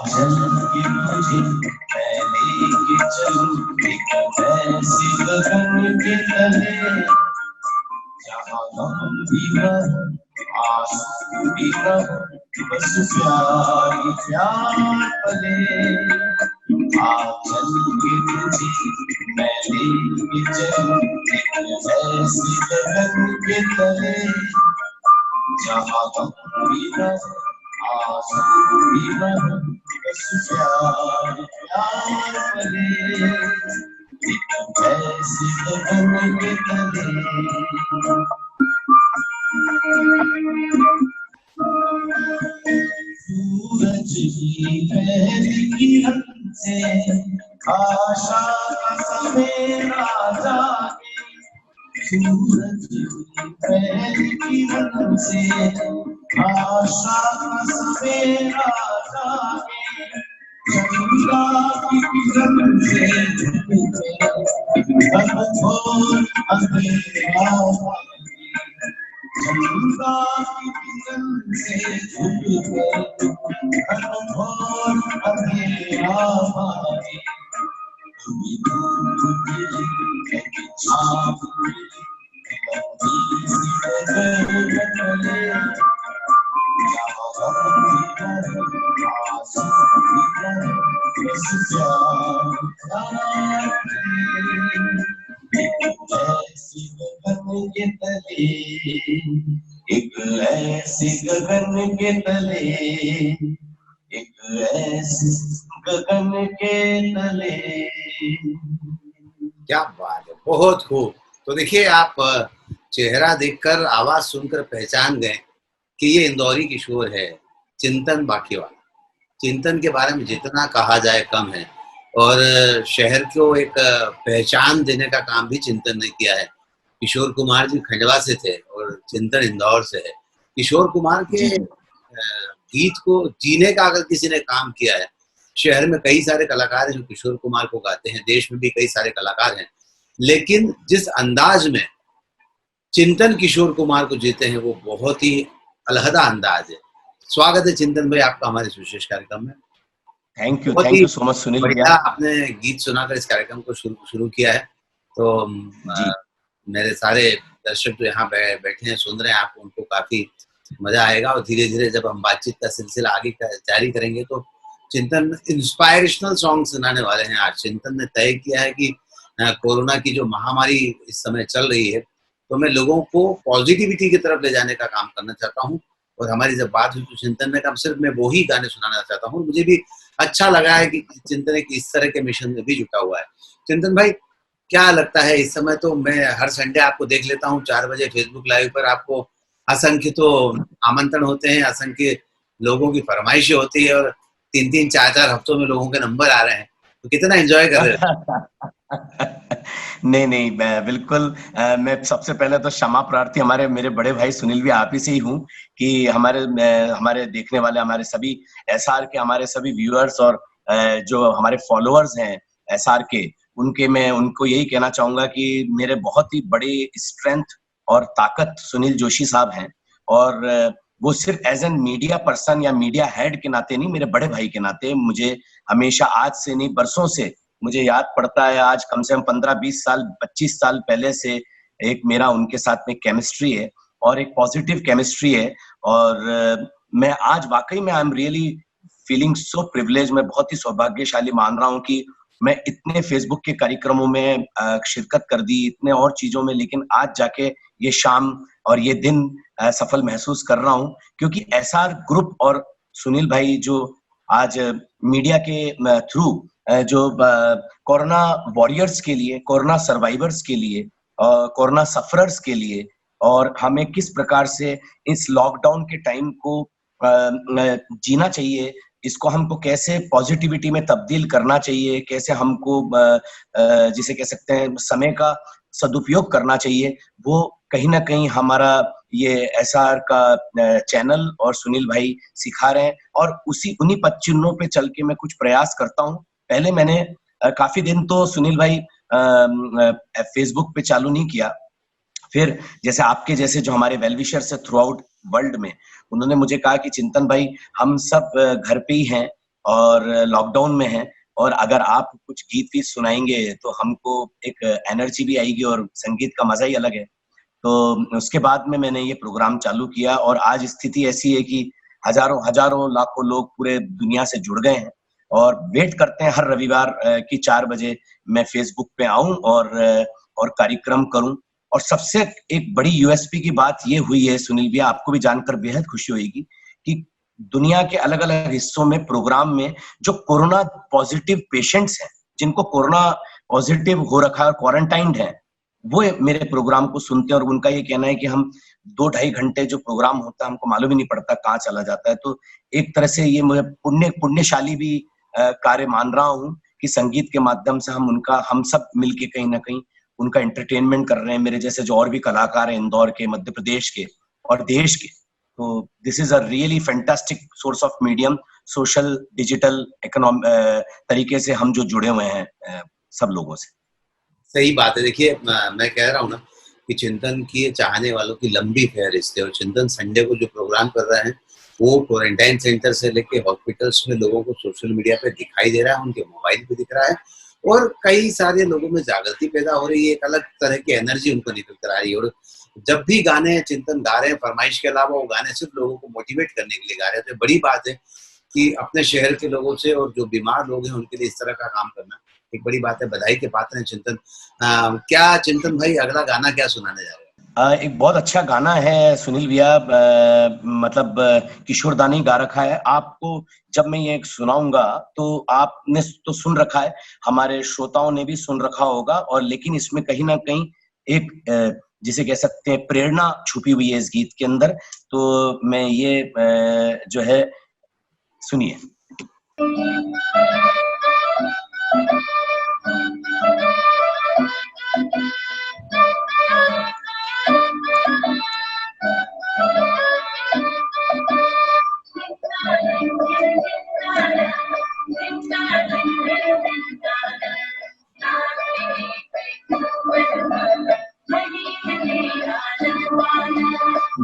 चल के तुझे मैं लेके चलूं एक ऐसे गगन के तले जहाँ गम भी न आंसू भी न बस प्यार प्यार पले। चल के तुझे मैं लेके चलूं एक ऐसे गगन के तले जहाँ गम भी न आंसू भी न बस प्यार प्यार पले। एक ऐसे गगन के तले। सूरज की पहली किरण से आशा का सवेरा जागे। सूरज की पहली किरण से आशा का सवेरा जागे। चंद्रा की किरण से घनघोर अंधेरा चंद्रा की किरण से घनघोर अंधेरा मारे। कभी धूप गिरी कभी छाँव गिरी कभी सी नजर बदले जहाँ गम भी न आंसू भी न बस प्यार प्यार एक ऐसे गगन के तले एक ऐसे गगन के तले एक ऐसे गगन के तले। क्या बात है, बहुत खूब। तो देखिए, आप चेहरा देखकर आवाज सुनकर पहचान गए कि ये इंदौरी किशोर है, चिंतन बाकीवाला। चिंतन के बारे में जितना कहा जाए कम है, और शहर को एक पहचान देने का काम भी चिंतन ने किया है। किशोर कुमार जी खंडवा से थे और चिंतन इंदौर से है। किशोर कुमार के गीत को जीने का अगर किसी ने काम किया है, शहर में कई सारे कलाकार हैं जो किशोर कुमार को गाते हैं, देश में भी कई सारे कलाकार हैं, लेकिन जिस अंदाज में चिंतन किशोर कुमार को जीते हैं वो बहुत ही अलहदा अंदाज है। स्वागत है चिंतन भाई आपका हमारे इस विशेष कार्यक्रम में। Thank you so much Sunil भैया। आपने गीत सुनाकर इस कार्यक्रम को शुरू किया है। तो मेरे सारे दर्शक जो यहाँ बैठे हैं सुन रहे हैं, आपको उनको काफी मजा आएगा, और धीरे धीरे जब हम बातचीत का सिलसिला आगे जारी करेंगे तो चिंतन इंस्पायरेशनल सॉन्ग सुनाने वाले हैं। आज चिंतन ने तय किया है कि कोरोना की जो महामारी इस समय चल रही है, तो मैं लोगों को पॉजिटिविटी की तरफ ले जाने का काम करना चाहता हूँ। और हमारी जब बात हुई तो चिंतन ने कहा सिर्फ मैं वो ही गाने सुनाना चाहता हूँ। मुझे भी अच्छा लगा है कि चिंतन एक इस तरह के मिशन में भी जुटा हुआ है। चिंतन भाई, क्या लगता है इस समय? तो मैं हर संडे आपको देख लेता हूँ 4 बजे फेसबुक लाइव पर। आपको असंख्य तो आमंत्रण होते हैं, असंख्य लोगों की फरमाइशें होती है, और 3-3, 4-4 हफ्तों में लोगों के नंबर आ रहे हैं, तो कितना एंजॉय कर रहे हैं? नहीं बिल्कुल। मैं सबसे पहले तो क्षमा प्रार्थी मेरे बड़े भाई सुनील भी आप ही से ही हूँ कि हमारे देखने वाले हमारे सभी एसआर के हमारे सभी व्यूअर्स और जो हमारे फॉलोअर्स हैं एसआर के, मैं उनको यही कहना चाहूंगा कि मेरे बहुत ही बड़े स्ट्रेंथ और ताकत सुनील जोशी साहब हैं। और वो सिर्फ एज एन मीडिया पर्सन या मीडिया हेड के नाते नहीं, मेरे बड़े भाई के नाते मुझे हमेशा, आज से नहीं बरसों से मुझे याद पड़ता है, आज कम से कम 15-20 साल 25 साल पहले से एक मेरा उनके साथ में केमिस्ट्री है, और एक पॉजिटिव केमिस्ट्री है। और मैं आज वाकई में I am really feeling so privilege. मैं बहुत ही सौभाग्यशाली मान रहा हूँ कि मैं इतने फेसबुक के कार्यक्रमों में शिरकत कर दी, इतने और चीजों में, लेकिन आज जाके ये शाम और ये दिन सफल महसूस कर रहा हूँ, क्योंकि एसआर ग्रुप और सुनील भाई जो आज मीडिया के थ्रू जो कोरोना वॉरियर्स के लिए, कोरोना सर्वाइवर्स के लिए, कोरोना सफरर्स के लिए, और हमें किस प्रकार से इस लॉकडाउन के टाइम को जीना चाहिए, इसको हमको कैसे पॉजिटिविटी में तब्दील करना चाहिए, कैसे हमको जिसे कह सकते हैं समय का सदुपयोग करना चाहिए, वो कहीं ना कहीं हमारा ये एसआर का चैनल और सुनील भाई सिखा रहे हैं। और उन्हीं पद चिन्हों पे चल के मैं कुछ प्रयास करता हूँ। पहले मैंने काफी दिन तो सुनील भाई फेसबुक पे चालू नहीं किया, फिर जैसे आपके जैसे जो हमारे वेलविशर से थ्रू आउट वर्ल्ड में, उन्होंने मुझे कहा कि चिंतन भाई हम सब घर पे ही हैं और लॉकडाउन में हैं, और अगर आप कुछ गीत भी सुनाएंगे तो हमको एक एनर्जी भी आएगी और संगीत का मजा ही अलग है। तो उसके बाद में मैंने ये प्रोग्राम चालू किया और आज स्थिति ऐसी है कि हजारों हजारों लाखों लोग पूरे दुनिया से जुड़ गए हैं और वेट करते हैं हर रविवार कि 4 बजे मैं फेसबुक पे आऊं और कार्यक्रम करूं। और सबसे एक बड़ी यूएसपी की बात ये हुई है सुनील भैया, आपको भी जानकर बेहद खुशी होगी कि दुनिया के अलग-अलग हिस्सों में प्रोग्राम में जो कोरोना पॉजिटिव पेशेंट्स हैं, जिनको कोरोना पॉजिटिव हो रखा है और क्वारंटाइन्ड हैं, वो मेरे प्रोग्राम को सुनते हैं और उनका ये कहना है कि हम 2 ढाई घंटे जो प्रोग्राम होता है हमको मालूम ही नहीं पड़ता कहाँ चला जाता है। तो एक तरह से ये मुझे पुण्यशाली भी कार्य मान रहा हूँ कि संगीत के माध्यम से हम सब मिलके कहीं न कहीं उनका एंटरटेनमेंट कर रहे हैं। मेरे जैसे जो और भी कलाकार हैं इंदौर के, मध्य प्रदेश के और देश के। तो this is a really fantastic source of medium, social, digital, तरीके से हम जो जुड़े हुए हैं सब लोगों से। सही बात है। देखिए मैं कह रहा हूँ ना कि चिंतन की चाहने वालों की लंबी फहरिस्त है और चिंतन संडे को जो प्रोग्राम कर रहे हैं वो क्वारंटाइन सेंटर से लेके हॉस्पिटल्स में लोगों को सोशल मीडिया पे दिखाई दे रहा है, उनके मोबाइल पे दिख रहा है और कई सारे लोगों में जागृति पैदा हो रही है, एक अलग तरह की एनर्जी उनको निकल कर आ रही है। और जब भी गाने चिंतन गा रहे हैं फरमाइश के अलावा, वो गाने सिर्फ लोगों को मोटिवेट करने के लिए गा रहे हैं। तो बड़ी बात है कि अपने शहर के लोगों से और जो बीमार लोग हैं उनके लिए इस तरह का काम करना एक बड़ी बात है। बधाई के पात्र हैं चिंतन। क्या चिंतन भाई अगला गाना क्या सुनाने जा रहे हैं? एक बहुत अच्छा गाना है सुनील भैया, मतलब किशोर दा ने गा रखा है। आपको जब मैं ये सुनाऊंगा तो आपने तो सुन रखा है, हमारे श्रोताओं ने भी सुन रखा होगा, और लेकिन इसमें कहीं ना कहीं एक जिसे कह सकते हैं प्रेरणा छुपी हुई है इस गीत के अंदर। तो मैं ये जो है सुनिए।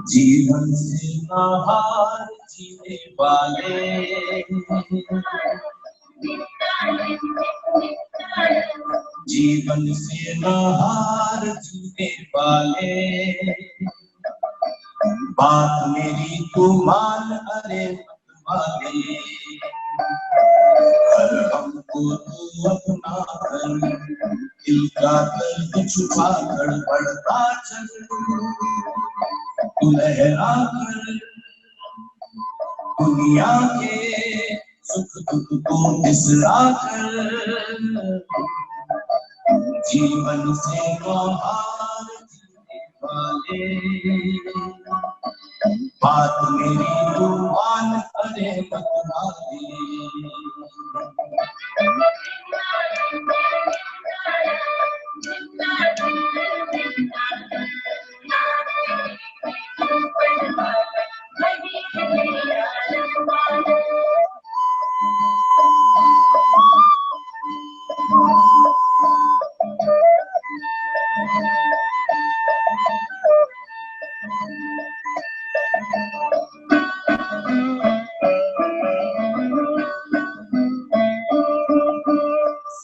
जीवन से हार जीने वाले, जीवन से हार जीने वाले, बात मेरी तू मान अरे मत वाले, हर हमको तू अपना कर, दिल का दर्द छुपा कर बढ़ता चल, तू लहरा कर दुनिया के सुख दुख को बिसरा कर, जीवन से हार जीने वाले, बात मेरी तू मान अरे मत वाले।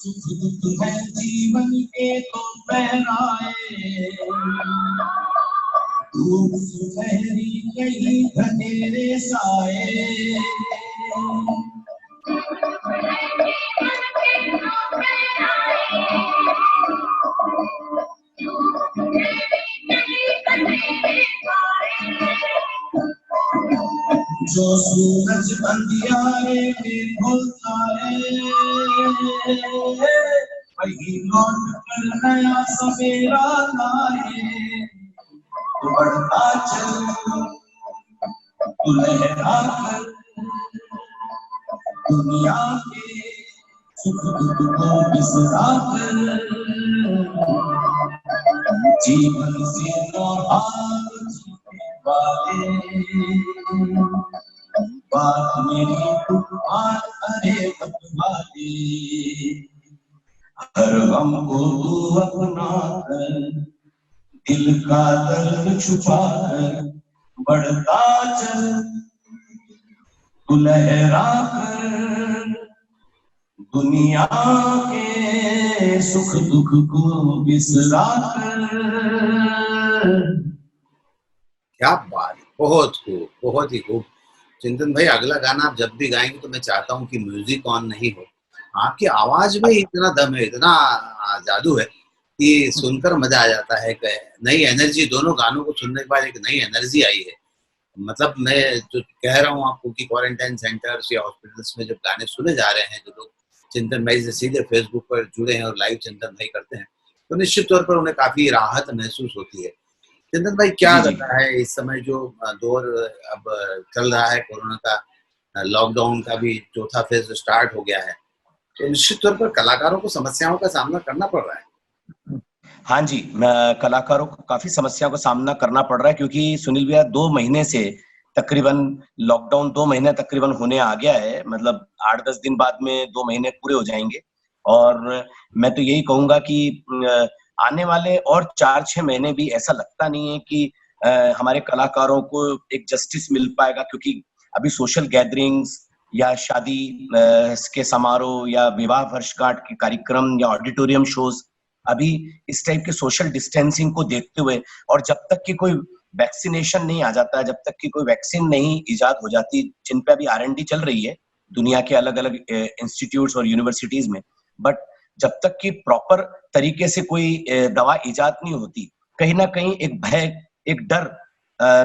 सुख है जीवन के तो पहनाए, धूप सुनहरी कहीं घनेरे साए, जो सूरज अंधियारे में ढलता है, वही लौट कर नया सवेरा लाए, तू बढ़ता चल तू लहरा कर दुनिया के सुख दुख को बिसरा कर, जीवन से हार जीने वाले, बात मेरी तू मान अरे मत वाले, हर गम को तू अपना कर, दिल का दर्द छुपा कर बढ़ता चल, तू लहरा कर दुनिया के सुख दुख को बिसरा कर। क्या बात, बहुत खूब, बहुत ही खूब। चिंतन भाई, अगला गाना आप जब भी गाएंगे तो मैं चाहता हूँ कि म्यूजिक ऑन नहीं हो। आपकी आवाज में इतना दम है, इतना जादू है कि सुनकर मजा आ जाता है। नई एनर्जी, दोनों गानों को सुनने के बाद एक नई एनर्जी आई है। मतलब मैं जो कह रहा हूँ आपको कि क्वारंटाइन सेंटर्स या हॉस्पिटल्स में जब गाने सुने जा रहे हैं, जो लोग चिंतन भाई से सीधे फेसबुक पर जुड़े हैं और लाइव चिंतन भाई करते हैं, तो निश्चित तौर पर उन्हें काफी राहत महसूस होती है। चिंतन भाई, क्या जी जी। लग रहा है इस समय जो दौर अब चल रहा है कोरोना का, लॉकडाउन का भी चौथा फेज स्टार्ट हो गया है, तो निश्चित तौर पर कलाकारों को समस्याओं का सामना करना पड़ रहा है। हाँ जी, कलाकारों को काफ़ी समस्याओं का सामना करना पड़ रहा है क्योंकि सुनील भैया 2 महीने से तकरीबन लॉकडाउन 2 महीने तकरीबन होने आ गया है। मतलब 8-10 दिन बाद में 2 महीने पूरे हो जाएँगे और मैं तो यही कहूँगा कि आने वाले और 4-6 महीने भी ऐसा लगता नहीं है कि हमारे कलाकारों को एक जस्टिस मिल पाएगा क्योंकि अभी सोशल गैदरिंग्स या शादी के समारोह या विवाह वर्षगांठ के कार्यक्रम या ऑडिटोरियम शोज़ अभी इस टाइप के सोशल डिस्टेंसिंग को देखते हुए और जब तक कि कोई वैक्सीनेशन नहीं आ जाता है, जब तक कि कोई वैक्सीन नहीं इजाद हो जाती, जिन पे अभी R&D चल रही है दुनिया के अलग-अलग इंस्टीट्यूट्स और यूनिवर्सिटीज में, बट जब तक कि प्रॉपर तरीके से कोई दवा इजाद नहीं होती, कहीं ना कहीं एक भय, एक डर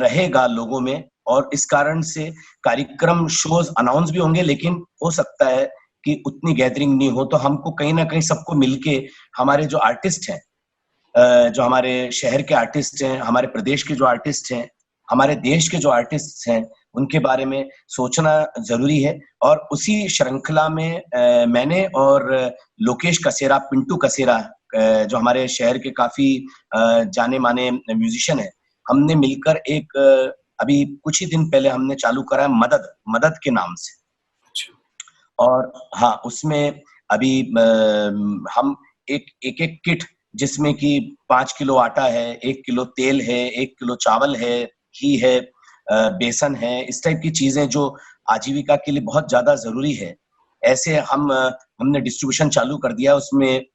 रहेगा लोगों में और इस कारण से कार्यक्रम शोज अनाउंस भी होंगे, लेकिन हो सकता है कि उतनी गैदरिंग नहीं हो। तो हमको कहीं ना कहीं सबको मिलके हमारे जो आर्टिस्ट हैं, जो हमारे शहर के आर्टिस्ट हैं, हमारे प्रदेश के जो आर्टिस्ट हैं, हमारे देश के जो आर्टिस्ट हैं, उनके बारे में सोचना जरूरी है। और उसी श्रृंखला में मैंने और लोकेश कसेरा, पिंटू कसेरा, जो हमारे शहर के काफी जाने माने म्यूजिशियन हैं, हमने मिलकर एक अभी कुछ ही दिन पहले हमने चालू करा है मदद, मदद के नाम से। और हाँ, उसमें अभी हम एक किट जिसमें कि 5 किलो आटा है, 1 किलो तेल है, 1 किलो चावल है, घी है, बेसन है, इस टाइप की चीजें जो आजीविका के लिए बहुत ज्यादा जरूरी है, ऐसे हमने डिस्ट्रीब्यूशन चालू कर दिया। उसमें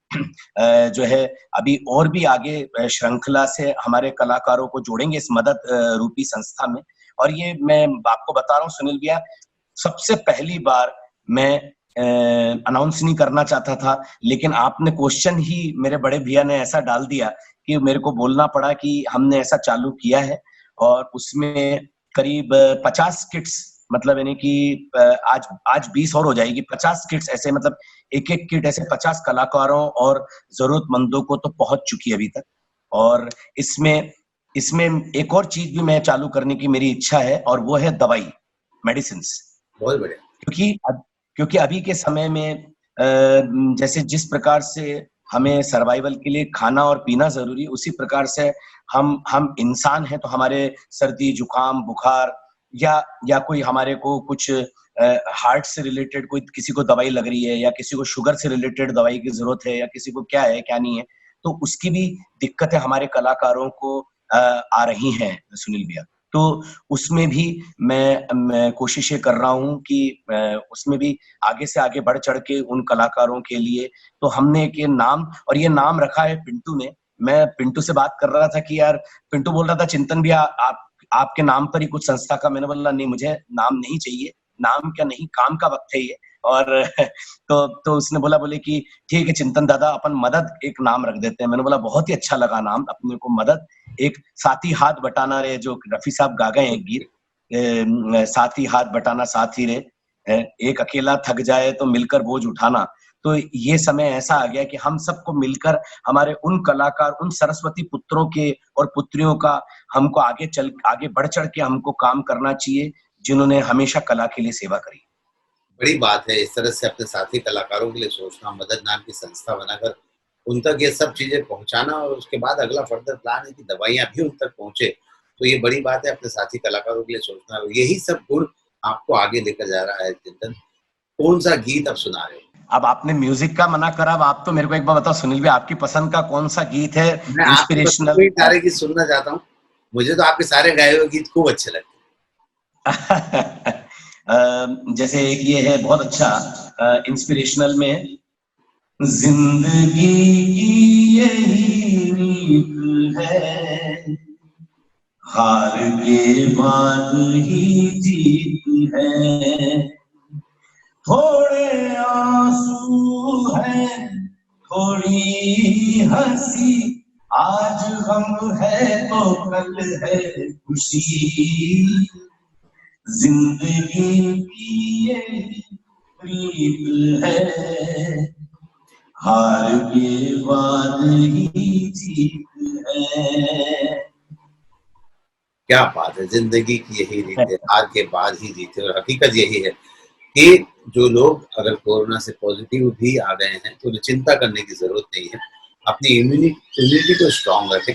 जो है अभी और भी आगे श्रृंखला से हमारे कलाकारों को जोड़ेंगे इस मदद रूपी संस्था में। और ये मैं आपको बता रहा हूँ सुनील भैया, सबसे पहली बार मैं अनाउंस नहीं करना चाहता था, लेकिन आपने क्वेश्चन ही मेरे बड़े भैया ने ऐसा डाल दिया कि मेरे को बोलना पड़ा कि हमने ऐसा चालू किया है। और उसमें करीब 50 किट्स, मतलब यानी कि आज 20 और हो जाएगी, 50 किट्स ऐसे, मतलब एक एक किट ऐसे 50 कलाकारों और जरूरतमंदों को तो पहुंच चुकी है अभी तक। और इसमें इसमें एक और चीज भी मैं चालू करने की मेरी इच्छा है और वो है दवाई, मेडिसिन। बहुत बढ़िया। क्योंकि अभी के समय में जैसे जिस प्रकार से हमें सर्वाइवल के लिए खाना और पीना जरूरी है, उसी प्रकार से हम इंसान हैं तो हमारे सर्दी जुकाम बुखार या कोई हमारे को कुछ हार्ट से रिलेटेड कोई किसी को दवाई लग रही है या किसी को शुगर से रिलेटेड दवाई की जरूरत है या किसी को क्या है क्या नहीं है, तो उसकी भी दिक्कतें हमारे कलाकारों को आ रही हैं सुनील भैया। तो उसमें भी मैं कोशिशें कर रहा हूँ कि उसमें भी आगे से आगे बढ़ चढ़ के उन कलाकारों के लिए, तो हमने एक ये नाम, और ये नाम रखा है पिंटू ने। मैं पिंटू से बात कर रहा था कि यार, पिंटू बोल रहा था चिंतन भैया आपके नाम पर ही कुछ संस्था का, मैंने बोला नहीं, मुझे नाम नहीं चाहिए, नाम क्या नहीं, काम का वक्त है ये। और तो उसने बोले कि ठीक है चिंतन दादा, अपन मदद एक नाम रख देते हैं। मैंने बोला बहुत ही अच्छा लगा नाम अपने को, मदद। एक साथी हाथ बटाना रे, जो रफी साहब गा गए हैं गीत, साथी हाथ बटाना साथी रे, एक अकेला थक जाए तो मिलकर बोझ उठाना। तो ये समय ऐसा आ गया कि हम सबको मिलकर हमारे उन कलाकार, उन सरस्वती पुत्रों के और पुत्रियों का हमको आगे बढ़ चढ़ के हमको काम करना चाहिए, जिन्होंने हमेशा कला के लिए सेवा करी। बड़ी बात है इस तरह से अपने साथी कलाकारों के लिए सोचना, मदद नाम की संस्था बनाकर उन तक ये सब चीजें पहुंचाना, और उसके बाद अगला फर्दर प्लान है कि दवाइयां भी उन तक पहुंचे। तो ये बड़ी बात है अपने साथी कलाकारों के लिए सोचना, यही सब गुण आपको आगे लेकर जा रहा है। चिंतन, कौन सा गीत आप सुना रहे हो? अब आपने म्यूजिक का मना करा, अब आप तो मेरे को एक बार बताओ सुनील भाई, आपकी पसंद का कौन सा गीत है मैं आपके इंस्पिरेशनल? सारे गीत सुनना चाहता हूँ। मुझे तो आपके सारे गाए हुए गीत खूब अच्छे लगते हैं। जैसे एक ये है बहुत अच्छा इंस्पिरेशनल में, जिंदगी की यही रीत है, हार के बाद ही जीत है, थोड़े आंसू हैं, थोड़ी हंसी, आज गम है तो कल है खुशी, जिंदगी की ये रीत है, हार के बाद ही जीत है। क्या बात है, जिंदगी की यही रीत है, हार के बाद ही जीते। और हकीकत यही है कि जो लोग अगर कोरोना से पॉजिटिव भी आ गए हैं तो चिंता करने की जरूरत नहीं है। अपनी इम्यूनिटी को स्ट्रांग रखें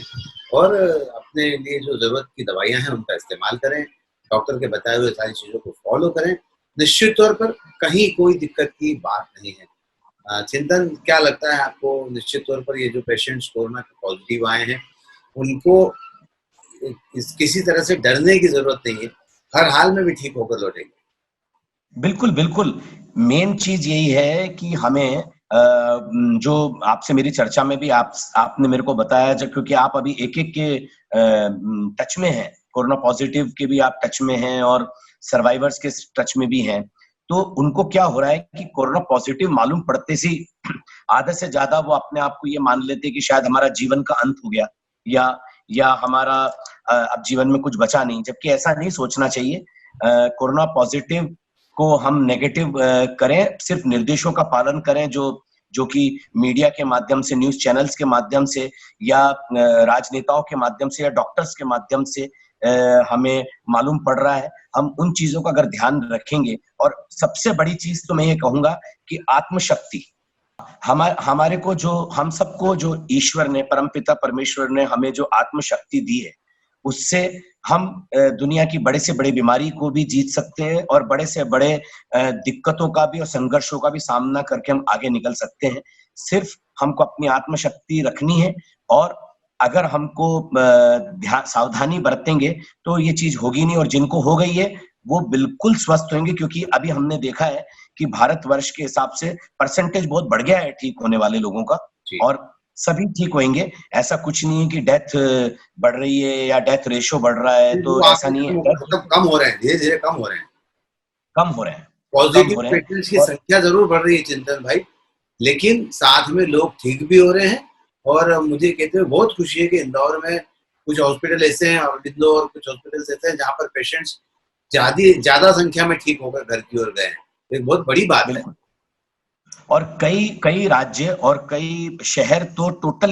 और अपने लिए जो जरूरत की दवाइयां हैं उनका इस्तेमाल करें, डॉक्टर के बताए हुए सारी चीजों को फॉलो करें। निश्चित तौर पर कहीं कोई दिक्कत की बात नहीं है। चिंतन, क्या लगता है आपको, निश्चित तौर पर ये जो पेशेंट्स कोरोना के पॉजिटिव आए हैं उनको किसी तरह से डरने की जरूरत नहीं है, हर हाल में भी ठीक होकर लौटेंगे। बिल्कुल, बिल्कुल। मेन चीज़ यही है कि हमें जो आपसे मेरी चर्चा में भी आपने मेरे को बताया, क्योंकि आप अभी एक-एक के टच में हैं, कोरोना पॉज़िटिव के भी आप टच में हैं और सर्वाइवर्स के टच में भी हैं। तो उनको क्या हो रहा है कि कोरोना पॉज़िटिव मालूम पड़ते से ही आधे से ज़्यादा वो अपने आप को ये मान लेते हैं कि शायद हमारा जीवन का अंत हो गया, या हमारा अब जीवन में कुछ बचा नहीं, जबकि ऐसा नहीं सोचना चाहिए। कोरोना पॉज़िटिव को हम नेगेटिव करें, सिर्फ निर्देशों का पालन करें जो कि मीडिया के माध्यम से, न्यूज़ चैनल्स के माध्यम से या राजनेताओं के माध्यम से या डॉक्टर्स के माध्यम से हमें मालूम पड़ रहा है। हम उन चीज़ों का अगर ध्यान रखेंगे, और सबसे बड़ी चीज़ तो मैं ये कहूँगा कि आत्मशक्ति, हमारे को जो, हम सबको जो ईश्वर ने, परमपिता परमेश्वर ने हमें जो आत्मशक्ति दी है, उससे हम दुनिया की बड़े से बड़ी बीमारी को भी जीत सकते हैं और बड़े से बड़े दिक्कतों का भी और संघर्षों का भी सामना करके हम आगे निकल सकते हैं। सिर्फ हमको अपनी आत्मशक्ति रखनी है, और अगर हमको सावधानी बरतेंगे तो ये चीज़ होगी नहीं, और जिनको हो गई है वो बिल्कुल स्वस्थ होंगे, क्योंकि अभी हमने देखा है कि भारतवर्ष के हिसाब से परसेंटेज बहुत बढ़ गया है ठीक होने वाले लोगों का, और सभी ठीक होंगे। ऐसा कुछ नहीं है कि डेथ बढ़ रही है या डेथ रेशियो बढ़ रहा है, तो ऐसा नहीं है। मतलब कम हो रहे हैं, धीरे धीरे कम हो रहे हैं, कम हो रहे हैं, पॉजिटिव पेशेंट्स की संख्या जरूर बढ़ रही है चिंतन भाई, लेकिन साथ में लोग ठीक भी हो रहे हैं। और मुझे कहते हुए बहुत खुशी है कि इंदौर में कुछ हॉस्पिटल ऐसे हैं और इंदौर कुछ हॉस्पिटल ऐसे हैं जहाँ पर पेशेंट्स ज्यादा संख्या में ठीक होकर घर की ओर गए हैं। एक बहुत बड़ी बात है। और कई राज्य और कई शहर तो टोटल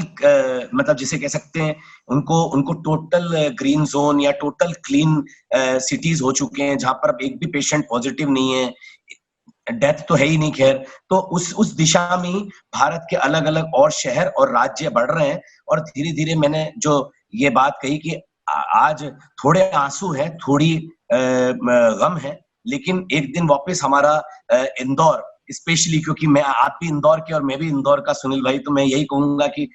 मतलब जिसे कह सकते हैं, उनको टोटल ग्रीन जोन या टोटल क्लीन सिटीज हो चुके हैं, जहां पर एक भी पेशेंट पॉजिटिव नहीं है, डेथ तो है ही नहीं। खैर, तो उस दिशा में ही भारत के अलग अलग और शहर और राज्य बढ़ रहे हैं। और धीरे धीरे मैंने जो ये बात कही कि आज थोड़े आंसू है, थोड़ी गम है, लेकिन एक दिन वापस हमारा इंदौर, स्पेशली क्योंकि आप भी इंदौर के और मैं भी इंदौर का सुनील भाई, तो मैं यही कहूंगा कि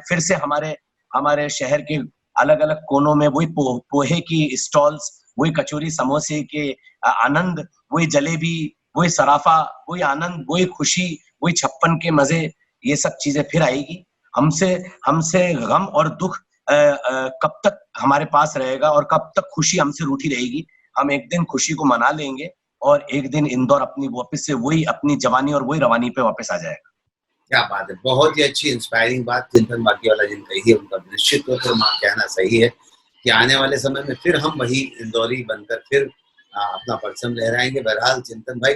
फिर से हमारे शहर के अलग अलग कोनों में वही पोहे की स्टॉल्स, वही कचौरी समोसे के आनंद, वही जलेबी, वही सराफा, वही आनंद, वही खुशी, वही छप्पन के मजे, ये सब चीजें फिर आएगी। हमसे गम और दुख कब तक हमारे पास रहेगा और कब तक खुशी हमसे रूठी रहेगी। हम एक दिन खुशी को मना लेंगे और एक दिन इंदौर अपनी वापस से वही अपनी जवानी और वही रवानी पे वापस आ जाएगा। क्या बात है, बहुत ही अच्छी इंस्पायरिंग बात चिंतन बाकीवाला जिन कही है, उनका निश्चित तौर पर कहना सही है कि आने वाले समय में फिर हम वही इंदौरी बनकर फिर अपना परचम लहराएंगे। बहरहाल चिंतन भाई,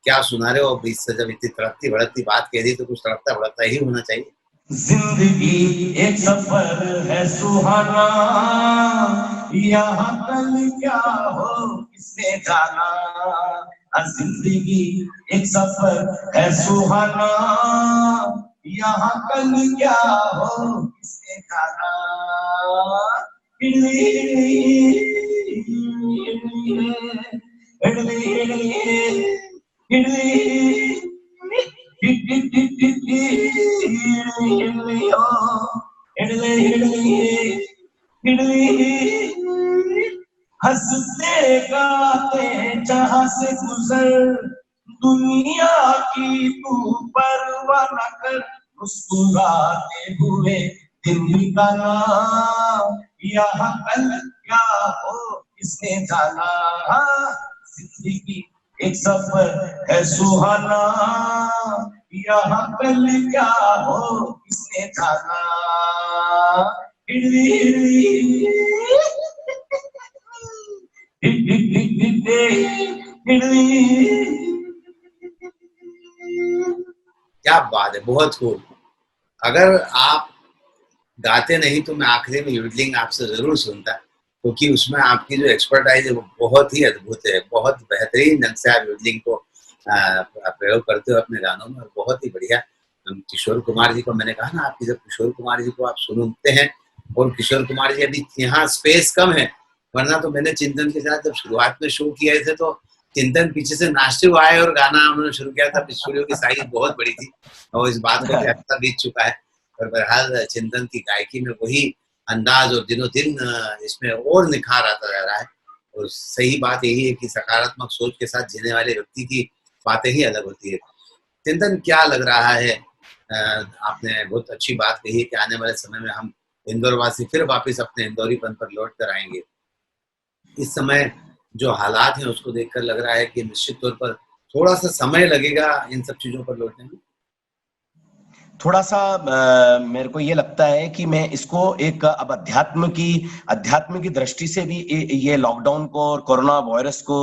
क्या सुना रहे हो, अब इससे जब इतनी तड़कती भड़कती बात कह दी तो कुछ तड़कता भड़कता ही होना चाहिए। जिंदगी एक सफर है सुहाना, यहाँ कल क्या हो किसने जाना। जिंदगी एक सफर है सुहाना, यहाँ कल क्या हो किसने जाना। हंसते गाते जहां से गुजर दुनिया की तू परवाह न कर, मुस्कुराते हुए दिन निकाला, यहाँ कल क्या हो किसने जाना, जिंदगी एक सफर है सुहाना, यहाँ कल क्या हो किसने जाना। क्या बात है, बहुत खूब। अगर आप गाते नहीं तो मैं आखिरी में यूडलिंग आपसे जरूर सुनता, क्योंकि उसमें आपकी जो एक्सपर्टाइज है वो बहुत ही अद्भुत है। बहुत बेहतरीन ढंग से आप यूडलिंग को प्रयोग करते हो अपने गानों में, और बहुत ही बढ़िया। किशोर कुमार जी को मैंने कहा ना, आपकी जब किशोर कुमार जी को आप सुनते हैं, और किशोर कुमार जी अभी यहाँ स्पेस कम है, वरना तो मैंने चिंतन के साथ जब शुरुआत में शो किए थे तो चिंतन पीछे से नाचते हुए आए और गाना उन्होंने शुरू किया था। स्टूडियो की साइज बहुत बड़ी थी और इस बात को भी हफ्ता बीत चुका है, पर बहरहाल चिंतन की गायकी में वही अंदाज और दिनों दिन इसमें और निखार आता जा रहा है। और सही बात यही है कि सकारात्मक सोच के साथ जीने वाले व्यक्ति की बातें ही अलग होती है। चिंतन, क्या लग रहा है, आपने बहुत अच्छी बात कही है कि आने वाले समय में हम इंदौर वासी फिर वापस अपने इंदौरीपन पर लौट कर आएंगे। इस समय जो हालात हैं उसको देखकर लग रहा है कि निश्चित तौर पर थोड़ा सा समय लगेगा इन सब चीजों पर लौटने में। थोड़ा सा मेरे को ये लगता है कि मैं इसको एक अब अध्यात्म की दृष्टि से भी ये लॉकडाउन को और कोरोना वायरस को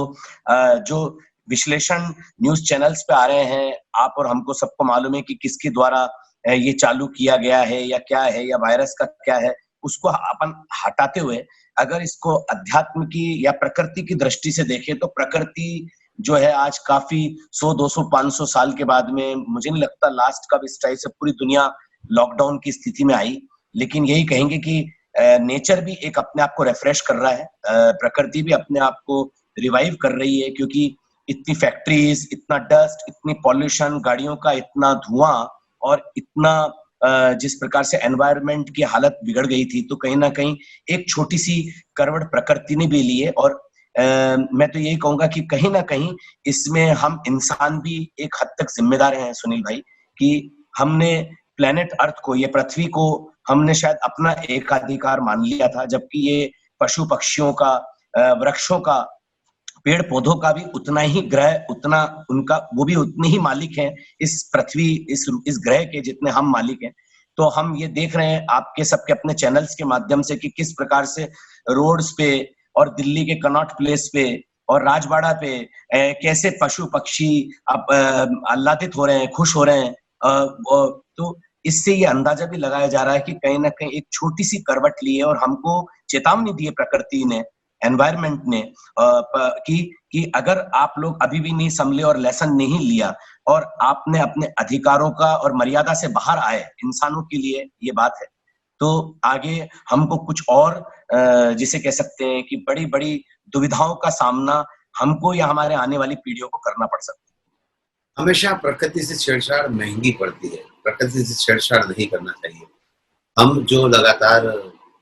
जो विश्लेषण न्यूज चैनल्स पे आ रहे हैं, आप और हमको सबको मालूम है कि किसके द्वारा ये चालू किया गया है या क्या है, या वायरस का क्या है, उसको अपन हटाते हुए अगर इसको अध्यात्म की या प्रकृति की दृष्टि से देखें तो प्रकृति जो है आज काफी 100, 200, 500 साल के बाद में, मुझे नहीं लगता लास्ट कब इस टाइप से पूरी दुनिया लॉकडाउन की स्थिति में आई। लेकिन यही कहेंगे कि नेचर भी एक अपने आप को रिफ्रेश कर रहा है, प्रकृति भी अपने आप को रिवाइव कर रही है, क्योंकि इतनी फैक्ट्रीज, इतना डस्ट, इतनी पॉल्यूशन, गाड़ियों का इतना धुआं और इतना जिस प्रकार से एनवायरनमेंट की हालत बिगड़ गई थी, तो कहीं ना कहीं एक छोटी सी करवट प्रकृति ने भी ली है। और मैं तो यही कहूंगा कि कहीं ना कहीं इसमें हम इंसान भी एक हद तक जिम्मेदार हैं सुनील भाई, कि हमने प्लेनेट अर्थ को, ये पृथ्वी को हमने शायद अपना एकाधिकार मान लिया था, जबकि ये पशु पक्षियों का, वृक्षों का, पेड़ पौधों का भी उतना ही ग्रह, उतना उनका, वो भी उतने ही मालिक हैं इस पृथ्वी, इस ग्रह के जितने हम मालिक हैं। तो हम ये देख रहे हैं आपके सबके अपने चैनल्स के माध्यम से कि किस प्रकार से रोड्स पे और दिल्ली के कनॉट प्लेस पे और राजबाड़ा पे कैसे पशु पक्षी अब आह्लादित हो रहे हैं, खुश हो रहे हैं। तो इससे ये अंदाजा भी लगाया जा रहा है कि कहीं ना कहीं एक छोटी सी करवट ली है और हमको चेतावनी दी है प्रकृति ने, एनवायरमेंट ने, कि अगर आप लोग अभी भी नहीं संभले और लेसन नहीं लिया और आपने अपने अधिकारों का और मर्यादा से बाहर आए, इंसानों के लिए ये बात है, तो आगे हमको कुछ और जिसे कह सकते हैं कि बड़ी बड़ी दुविधाओं का सामना हमको या हमारे आने वाली पीढ़ियों को करना पड़ सकता है। हमेशा प्रकृति से छेड़छाड़ महंगी पड़ती है, प्रकृति से छेड़छाड़ नहीं करना चाहिए। हम जो लगातार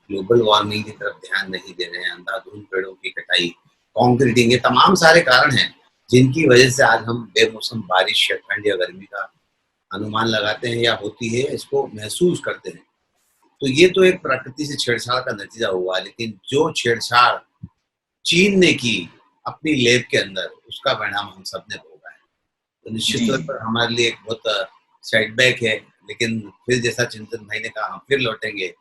ग्लोबल वार्मिंग की तरफ ध्यान नहीं दे रहे हैं, अंधाधुंध पेड़ों की कटाई, कॉन्क्रीटिंग, ये तमाम सारे कारण हैं जिनकी वजह से आज हम बेमौसम बारिश या ठंड या गर्मी का अनुमान लगाते हैं या होती है, इसको महसूस करते हैं। तो ये तो एक प्रकृति से छेड़छाड़ का नतीजा हुआ, लेकिन जो छेड़छाड़ चीन ने की अपनी लेब के अंदर, उसका परिणाम हम सब ने भोगा है। तो निश्चित तौर पर हमारे लिए एक बहुत सेटबैक है, लेकिन फिर जैसा चिंतन भाई ने कहा, हम फिर लौटेंगे,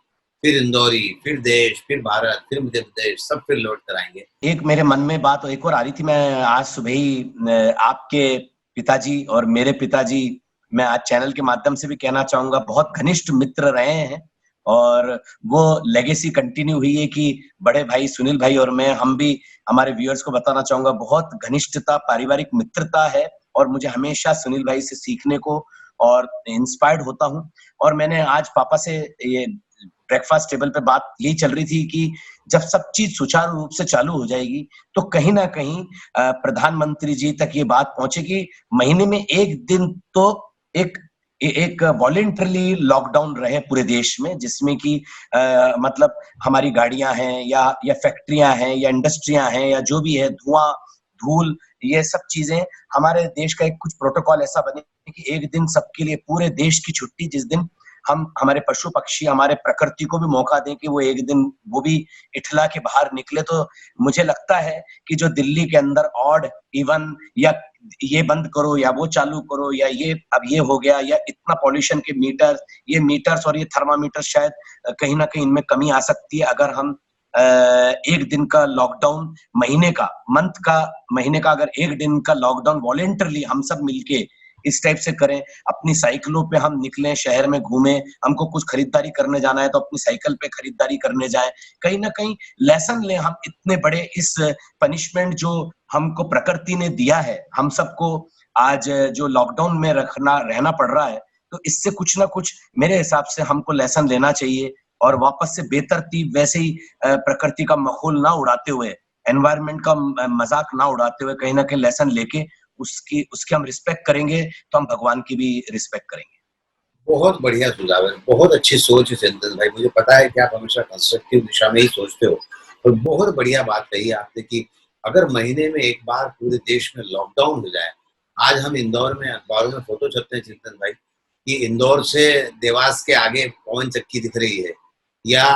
फिर इंदौरी, फिर देश, फिर भारत, फिर मध्य प्रदेश, सब फिर लौट कर आएंगे। एक मेरे मन में बात एक और आ रही थी, मैं आज सुबह ही आपके पिताजी और मेरे पिताजी, मैं आज चैनल के माध्यम से भी कहना चाहूंगा, बहुत घनिष्ठ मित्र रहे हैं और वो लेगेसी कंटिन्यू हुई है कि बड़े भाई सुनील भाई और मैं, हम भी हमारे व्यूअर्स को बताना चाहूंगा, बहुत घनिष्ठता, पारिवारिक मित्रता है और मुझे हमेशा सुनील भाई से सीखने को और इंस्पायर्ड होता हूँ। और मैंने आज पापा से ये ब्रेकफास्ट टेबल पे बात यही चल रही थी कि जब सब चीज सुचारू रूप से चालू हो जाएगी तो कहीं ना कहीं प्रधानमंत्री जी तक ये बात पहुंचेगी, महीने में एक दिन तो एक वॉलेंटरली लॉकडाउन रहे पूरे देश में, जिसमें कि मतलब हमारी गाड़ियां हैं या फैक्ट्रियां हैं या इंडस्ट्रियां हैं या जो भी है, धुआं धूल, ये सब चीजें हमारे देश का एक कुछ प्रोटोकॉल ऐसा बने कि एक दिन सबके लिए पूरे देश की छुट्टी, जिस दिन हम हमारे पशु पक्षी, हमारे प्रकृति को भी मौका दें कि वो एक दिन वो भी इठला के बाहर निकले। तो मुझे लगता है कि जो दिल्ली के अंदर ऑड इवन या ये बंद करो या वो चालू करो या ये अब ये हो गया या इतना पॉल्यूशन के मीटर, ये मीटर्स और ये थर्मामीटर शायद कहीं ना कहीं इनमें कमी आ सकती है अगर हम एक दिन का लॉकडाउन महीने का अगर एक दिन का लॉकडाउन वॉलेंटरली हम सब मिलके इस टाइप से करें, अपनी साइकिलों पे हम निकलें, शहर में घूमें, हमको कुछ खरीदारी करने जाना है तो अपनी साइकिल पे खरीदारी करने जाएं, कहीं ना कहीं लेसन लें हम इतने बड़े इस पनिशमेंट जो हमको प्रकृति ने दिया है, हम सबको आज जो लॉकडाउन में रहना पड़ रहा है, तो इससे कुछ ना कुछ मेरे हिसाब से हमको लेसन लेना चाहिए और वापस से बेतरतीब वैसे ही प्रकृति का मखौल ना उड़ाते हुए, एनवायरनमेंट का मजाक ना उड़ाते हुए, कहीं ना कहीं लेसन लेके उसकी हम रिस्पेक्ट करेंगे तो हम भगवान की भी रिस्पेक्ट करेंगे। बहुत बढ़िया सुझाव है, बहुत अच्छी सोच है चिंतन भाई। मुझे पता है कि आप हमेशा कंस्ट्रक्टिव दिशा में ही सोचते हो और बहुत बढ़िया बात कही आपने कि अगर महीने में एक बार पूरे देश में लॉकडाउन हो जाए। आज हम इंदौर में अखबारों में फोटो छपते हैं चिंतन भाई कि इंदौर से देवास के आगे पवन चक्की दिख रही है, या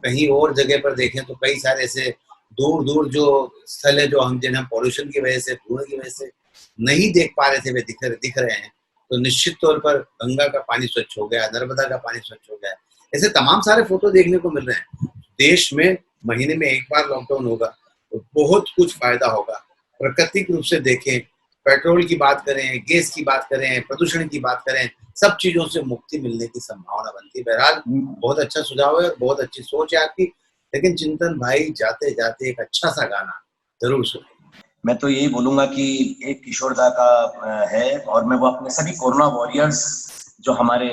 कहीं और जगह पर देखें तो कई सारे ऐसे दूर दूर जो स्थल है जो हम जिन्हें पॉल्यूशन की वजह से, धुएं की वजह से नहीं देख पा रहे थे, वे दिख रहे हैं। तो निश्चित तौर पर गंगा का पानी स्वच्छ हो गया, नर्मदा का पानी स्वच्छ हो गया, ऐसे तमाम सारे फोटो देखने को मिल रहे हैं। देश में महीने में एक बार लॉकडाउन होगा तो बहुत कुछ फायदा होगा। प्राकृतिक रूप से देखें, पेट्रोल की बात करें, गैस की बात करें, प्रदूषण की बात करें, सब चीजों से मुक्ति मिलने की संभावना बनती है। बहरहाल बहुत अच्छा सुझाव है, बहुत अच्छी सोच है आपकी। लेकिन चिंतन भाई जाते जाते एक अच्छा सा गाना जरूर सुने। मैं तो यही बोलूंगा कि एक किशोरदा का है और मैं वो अपने सभी कोरोना वॉरियर्स जो हमारे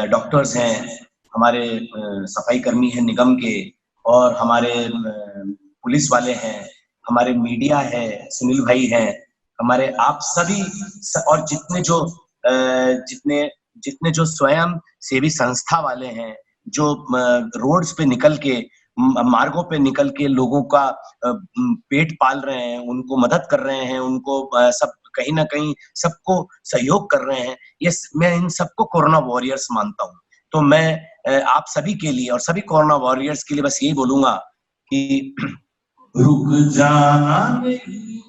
डॉक्टर्स हैं, हमारे सफाई कर्मी हैं निगम के, और हमारे पुलिस वाले हैं, हमारे मीडिया है, सुनील भाई हैं, हमारे आप सभी और जितने जो स्वयं सेवी संस्था वाले हैं, जो रोड्स पे निकल के, मार्गों पे निकल के लोगों का पेट पाल रहे हैं, उनको मदद कर रहे हैं, उनको सब कहीं ना कहीं सबको सहयोग कर रहे हैं, ये मैं इन सबको कोरोना वॉरियर्स मानता हूँ। तो मैं आप सभी के लिए और सभी कोरोना वॉरियर्स के लिए बस यही बोलूंगा कि रुक जाना नहीं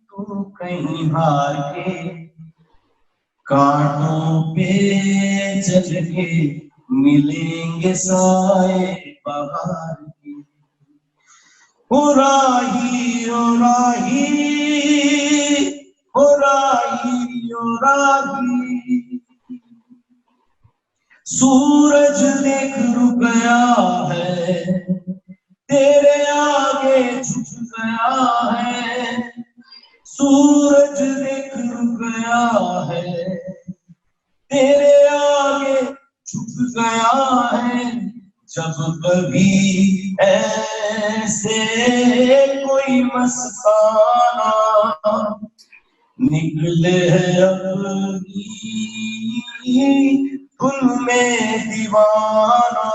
तू कहीं हार के, कांटों पे चल के मिलेंगे साए बहार की। ओ राही ओ राही ओ राही ओ राही, सूरज देख रुक गया है, तेरे आगे झुक गया है, सूरज देख रुक गया है, तेरे आगे झुक गया है। जब कभी ऐसे कोई मस्ताना निकले अपनी धुन में दीवाना,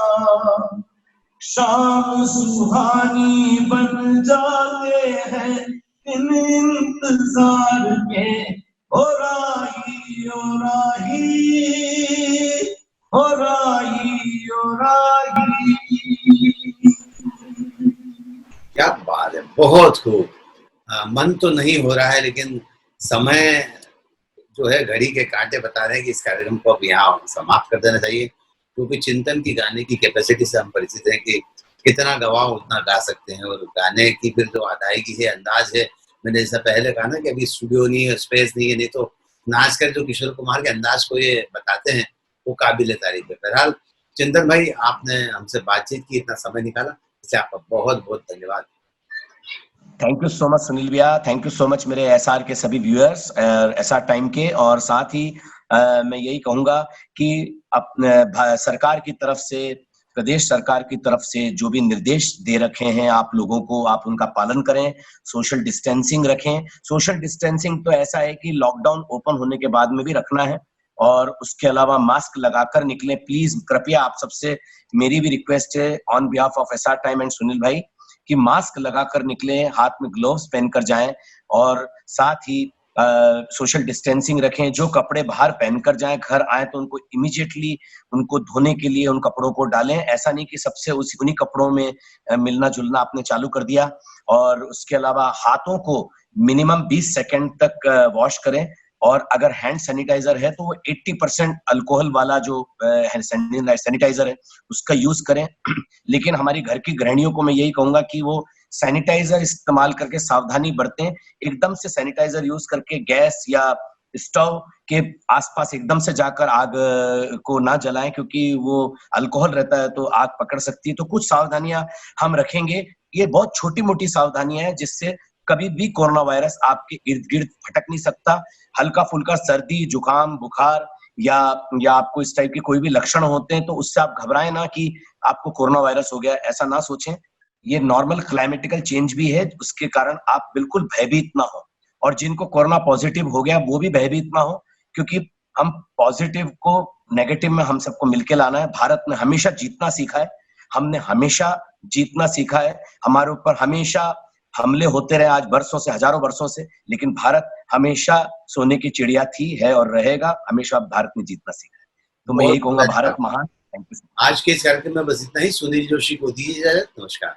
शाम सुहानी बन जाते हैं इन इंतजार के। ओ राही ओ राही ओ राही ओ राही। क्या बात है, बहुत खूब। मन तो नहीं हो रहा है लेकिन समय जो है घड़ी के कांटे बता रहे हैं कि इस कार्यक्रम को अब यहाँ समाप्त कर देना चाहिए, क्योंकि चिंतन की गाने की कैपेसिटी से हम परिचित हैं कि कितना गवाओ उतना गा सकते हैं, और गाने की फिर जो अदायगी है, अंदाज है, मैंने जैसा पहले कहा ना कि अभी स्टूडियो नहीं है, स्पेस नहीं है, नहीं तो नाच कर जो किशोर कुमार के अंदाज को ये बताते हैं वो काबिल तारीफ है। बहरहाल चिंतन भाई, आपने हमसे बातचीत की, इतना समय निकाला, इससे आपका बहुत बहुत धन्यवाद। Thank you so much Sunil भैया, थैंक यू सो मच मेरे एसआर के सभी व्यूअर्स, एसआर टाइम के। और साथ ही मैं यही कहूंगा कि सरकार की तरफ से, प्रदेश सरकार की तरफ से जो भी निर्देश दे रखे हैं आप लोगों को, आप उनका पालन करें, सोशल डिस्टेंसिंग रखें। सोशल डिस्टेंसिंग तो ऐसा है कि लॉकडाउन ओपन होने के बाद में भी रखना है, और उसके अलावा मास्क लगाकर निकलें प्लीज। कृपया आप सबसे मेरी भी रिक्वेस्ट है on behalf of SR time and Sunil भाई कि मास्क लगाकर निकलें, हाथ में ग्लोव्स पहनकर जाएं और साथ ही सोशल डिस्टेंसिंग रखें। जो कपड़े बाहर पहनकर जाएं, घर आए तो उनको इमीडिएटली उनको धोने के लिए उन कपड़ों को डालें। ऐसा नहीं कि सबसे उन्हीं कपड़ों में मिलना जुलना आपने चालू कर दिया। और उसके अलावा हाथों को मिनिमम 20 सेकंड तक वॉश करें। और अगर हैंड सैनिटाइजर है तो वो 80% अल्कोहल वाला जो सैनिटाइजर है उसका यूज करें। लेकिन हमारी घर की गृहिणियों को मैं यही कहूंगा कि वो सैनिटाइजर इस्तेमाल करके सावधानी बरतें। एकदम से सैनिटाइजर यूज करके गैस या स्टोव के आसपास एकदम से जाकर आग को ना जलाएं, क्योंकि वो अल्कोहल रहता है तो आग पकड़ सकती है। तो कुछ सावधानियां हम रखेंगे। ये बहुत छोटी मोटी सावधानियां हैं जिससे कभी भी कोरोना वायरस आपके इर्द गिर्द भटक नहीं सकता। हल्का फुल्का सर्दी, जुकाम, बुखार या आपको इस टाइप के कोई भी लक्षण होते हैं तो उससे आप घबराएं ना कि आपको कोरोना वायरस हो गया, ऐसा ना सोचें। ये नॉर्मल क्लाइमेटिकल चेंज भी है, उसके कारण आप बिल्कुल भयभीत ना हो। और जिनको कोरोना पॉजिटिव हो गया वो भी भयभीत ना हो, क्योंकि हम पॉजिटिव को नेगेटिव में हम सबको मिलके लाना है। भारत ने हमेशा जीतना सीखा है, हमने हमेशा जीतना सीखा है। हमारे ऊपर हमेशा हमले होते रहे, आज बरसों से, हजारों वर्षों से, लेकिन भारत हमेशा सोने की चिड़िया थी, है और रहेगा। हमेशा भारत ने जीतना सीखा है। तो मैं बहुत यही कहूंगा, अच्छा। भारत महान। Thank you. आज के इस कार्यक्रम में बस इतना ही। सुनील जोशी को दीजिए इजाजत। नमस्कार।